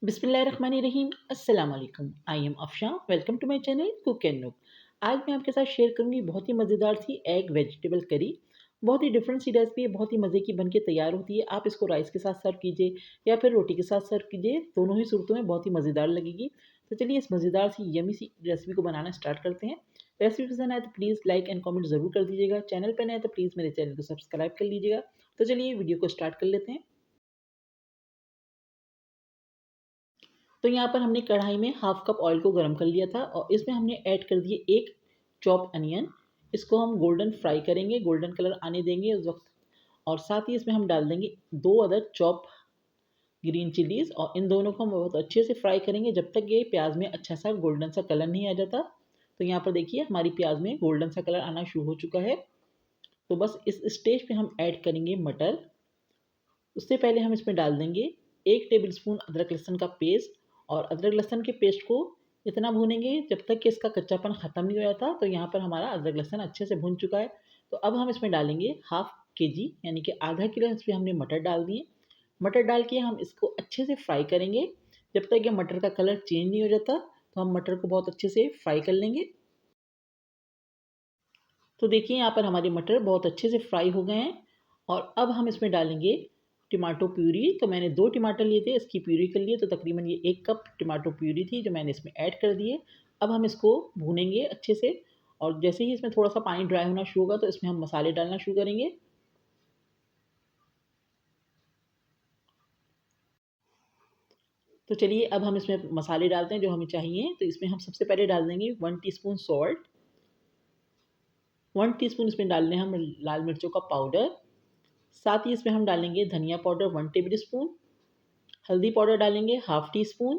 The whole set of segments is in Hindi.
बिस्मिल्लाहिर्रहमानिर्रहीम। अस्सलाम वालेकुम। I am Afsha. Welcome to my channel cook and nook. आज मैं आपके साथ शेयर करूंगी बहुत ही मज़ेदार सी एग वेजिटेबल करी। बहुत ही डिफरेंट सी रेसिपी है, बहुत ही मज़े की बन के तैयार होती है। आप इसको राइस के साथ सर्व कीजिए या फिर रोटी के साथ सर्व कीजिए, दोनों ही सूरतों में बहुत ही मज़ेदार लगेगी। तो चलिए इस मज़ेदार सी यमी सी रेसिपी को बनाना स्टार्ट करते हैं। रेसिपी पसंद आए तो प्लीज़ लाइक एंड कॉमेंट ज़रूर कर दीजिएगा। चैनल पर नए तो प्लीज़ मेरे चैनल को सब्सक्राइब कर लीजिएगा। तो चलिए वीडियो को स्टार्ट कर लेते हैं। तो यहाँ पर हमने कढ़ाई में हाफ कप ऑयल को गर्म कर लिया था और इसमें हमने ऐड कर दिए एक चॉप अनियन। इसको हम गोल्डन फ्राई करेंगे, गोल्डन कलर आने देंगे उस वक्त। और साथ ही इसमें हम डाल देंगे 2 अदर चॉप ग्रीन चिलीज़ और इन दोनों को हम बहुत अच्छे से फ्राई करेंगे जब तक ये प्याज में अच्छा सा गोल्डन सा कलर नहीं आ जाता। तो यहाँ पर देखिए हमारी प्याज में गोल्डन सा कलर आना शुरू हो चुका है। तो बस इस स्टेज पे हम ऐड करेंगे मटर। उससे पहले हम इसमें डाल देंगे 1 टेबल स्पून अदरक लहसुन का पेस्ट। और अदरक लहसुन के पेस्ट को इतना भूनेंगे जब तक कि इसका कच्चापन ख़त्म नहीं हो जाता। तो यहाँ पर हमारा अदरक लहसुन अच्छे से भून चुका है। तो अब हम इसमें डालेंगे हाफ़ केजी यानी कि आधा किलो इसमें हमने मटर डाल दिए। मटर डाल के हम इसको अच्छे से फ्राई करेंगे जब तक कि मटर का कलर चेंज नहीं हो जाता। तो हम मटर को बहुत अच्छे से फ्राई कर लेंगे। तो देखिए यहाँ पर हमारे मटर बहुत अच्छे से फ्राई हो गए हैं। और अब हम इसमें डालेंगे टमाटो प्यूरी। तो मैंने 2 टमाटर लिए थे, इसकी प्यूरी कर लिए। तो तकरीबन ये 1 कप टमाटो प्यूरी थी जो मैंने इसमें ऐड कर दिए। अब हम इसको भूनेंगे अच्छे से। और जैसे ही इसमें थोड़ा सा पानी ड्राई होना शुरू होगा तो इसमें हम मसाले डालना शुरू करेंगे। तो चलिए अब हम इसमें मसाले डालते हैं जो हमें चाहिए। तो इसमें हम सबसे पहले डाल देंगे 1 टीस्पून सॉल्ट। 1 टीस्पून इसमें डाल लें हम लाल मिर्चों का पाउडर। साथ ही इसमें हम डालेंगे धनिया पाउडर 1 टेबल स्पून। हल्दी पाउडर डालेंगे हाफ़ टी स्पून।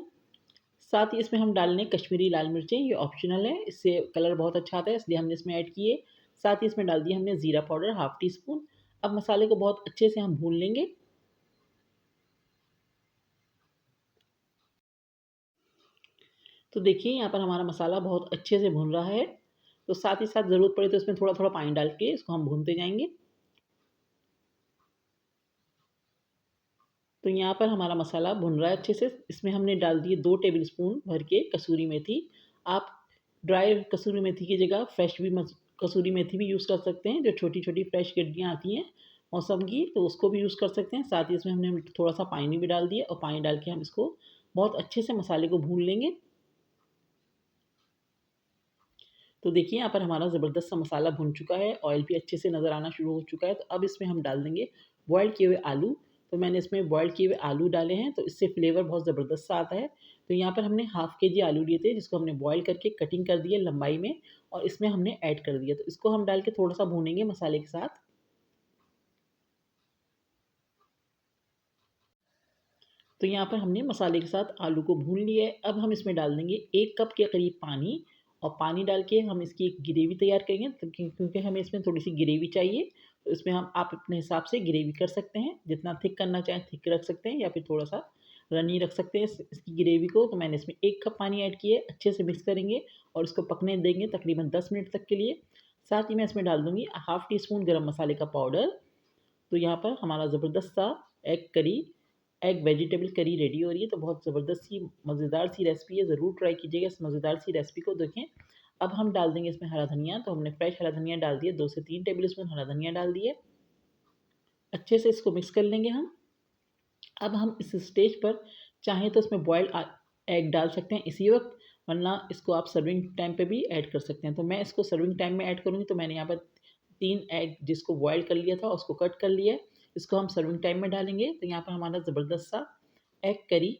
साथ ही इसमें हम डाल लें कश्मीरी लाल मिर्चें, ये ऑप्शनल है, इससे कलर बहुत अच्छा आता है इसलिए हमने इसमें ऐड किए। साथ ही इसमें डाल दिया हमने ज़ीरा पाउडर हाफ़ टी स्पून। अब मसाले को बहुत अच्छे से हम भून लेंगे। तो देखिए यहाँ पर हमारा मसाला बहुत अच्छे से भून रहा है। तो साथ ही साथ ज़रूरत पड़े तो इसमें थोड़ा थोड़ा पानी डाल के इसको हम भूनते जाएंगे। तो यहाँ पर हमारा मसाला भुन रहा है अच्छे से। इसमें हमने डाल दिए 2 टेबल स्पून भर के कसूरी मेथी। आप ड्राई कसूरी मेथी की जगह फ्रेश भी कसूरी मेथी भी यूज़ कर सकते हैं, जो छोटी छोटी फ्रेश गड्डियाँ आती हैं मौसम की, तो उसको भी यूज़ कर सकते हैं। साथ ही इसमें हमने थोड़ा सा पानी भी डाल दिया और पानी डाल के हम इसको बहुत अच्छे से मसाले को भून लेंगे। तो देखिए यहाँ पर हमारा ज़बरदस्त सा मसाला भुन चुका है, ऑयल भी अच्छे से नज़र आना शुरू हो चुका है। तो अब इसमें हम डाल देंगे बॉयल किए हुए आलू। तो मैंने इसमें बॉयल किए हुए आलू डाले हैं, तो इससे फ्लेवर बहुत ज़बरदस्त सा आता है। तो यहाँ पर हमने हाफ़ केजी आलू लिए थे जिसको हमने बॉयल करके कटिंग कर दिया लंबाई में और इसमें हमने ऐड कर दिया। तो इसको हम डाल के थोड़ा-सा भूनेंगे मसाले के साथ। तो यहाँ पर हमने मसाले के साथ आलू को भून लिया है। अब हम इसमें डाल देंगे 1 कप के करीब पानी। और पानी डाल के हम इसकी एक ग्रेवी तैयार करेंगे तो क्योंकि हमें इसमें थोड़ी-सी ग्रेवी चाहिए। तो इसमें हम आप अपने हिसाब से ग्रेवी कर सकते हैं। जितना थिक करना चाहें थिक रख सकते हैं या फिर थोड़ा-सा रनी रख सकते हैं इसकी ग्रेवी को। तो मैंने इसमें 1 कप पानी ऐड किया है, अच्छे से मिक्स करेंगे और इसको पकने देंगे तकरीबन 10 मिनट तक के लिए। साथ ही मैं इसमें डाल दूँगी हाफ़ टी स्पून गरम मसाले का पाउडर। तो यहाँ पर हमारा ज़बरदस्त सा egg curry egg vegetable curry ready हो रही है। तो बहुत ज़बरदस्त सी मज़ेदार सी रेसिपी है, ज़रूर ट्राई कीजिएगा इस मज़ेदार सी रेसिपी को। देखें अब हम डाल देंगे इसमें हरा धनिया। तो हमने फ्रेश हरा धनिया डाल दिया, 2 से 3 टेबल स्पून हरा धनिया डाल दिए। अच्छे से इसको मिक्स कर लेंगे हम। अब हम इस स्टेज पर चाहें तो इसमें बॉयल्ड एग डाल सकते हैं इसी वक्त, वरना इसको आप सर्विंग टाइम पे भी ऐड कर सकते हैं। तो मैं इसको सर्विंग टाइम में ऐड करूँगी। तो मैंने यहाँ पर 3 एग जिसको बॉयल कर लिया था उसको कट कर लिया है। इसको हम सर्विंग टाइम में डालेंगे। तो यहाँ पर हमारा ज़बरदस्त सा एग करी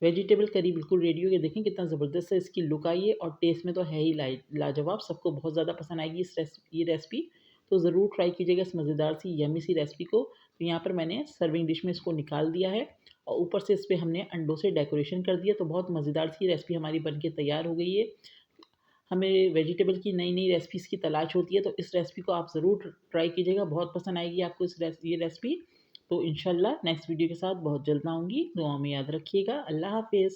वेजिटेबल करी बिल्कुल रेडी हो गया। देखें कितना ज़बरदस्त है इसकी लुक आई है और टेस्ट में तो है ही लाजवाब। सबको बहुत ज़्यादा पसंद आएगी ये रेसिपी। तो ज़रूर ट्राई कीजिएगा इस मज़ेदार सी यम्मी सी रेसिपी को। तो यहाँ पर मैंने सर्विंग डिश में इसको निकाल दिया है और ऊपर से इस पे हमने अंडों से डेकोरेशन कर दिया। तो बहुत मज़ेदार सी रेसिपी हमारी बन के तैयार हो गई है। हमें वेजिटेबल की नई नई रेसिपीज़ की तलाश होती है, तो इस रेसिपी को आप ज़रूर ट्राई कीजिएगा, बहुत पसंद आएगी आपको ये रेसिपी। तो इंशाल्लाह नेक्स्ट वीडियो के साथ बहुत जल्द आऊँगी। दुआ में याद रखिएगा। अल्लाह हाफ़िज़।